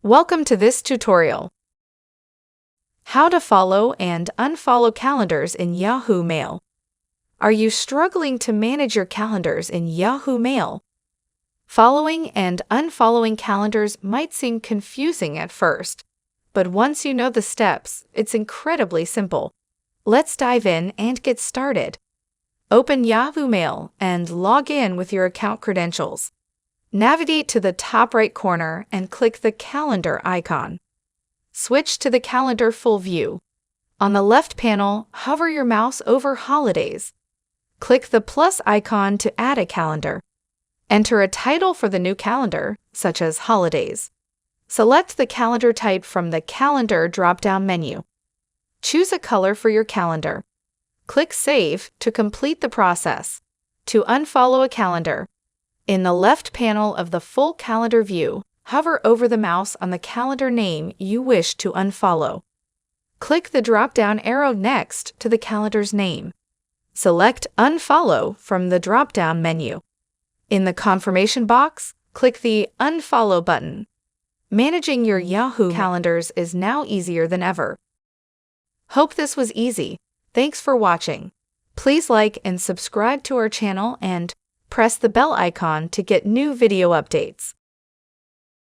Welcome to this tutorial. How to follow and unfollow calendars in Yahoo Mail. Are you struggling to manage your calendars in Yahoo Mail? Following and unfollowing calendars might seem confusing at first, but once you know the steps, it's incredibly simple. Let's dive in and get started. Open Yahoo Mail and log in with your account credentials. Navigate to the top right corner and click the calendar icon. Switch to the calendar full view. On the left panel, hover your mouse over Holidays. Click the plus icon to add a calendar. Enter a title for the new calendar, such as Holidays. Select the calendar type from the Calendar drop-down menu. Choose a color for your calendar. Click Save to complete the process. To unfollow a calendar, in the left panel of the full calendar view, hover over the mouse on the calendar name you wish to unfollow. Click the drop-down arrow next to the calendar's name. Select Unfollow from the drop-down menu. In the confirmation box, click the Unfollow button. Managing your Yahoo calendars is now easier than ever. Hope this was easy. Thanks for watching. Please like and subscribe to our channel and press the bell icon to get new video updates.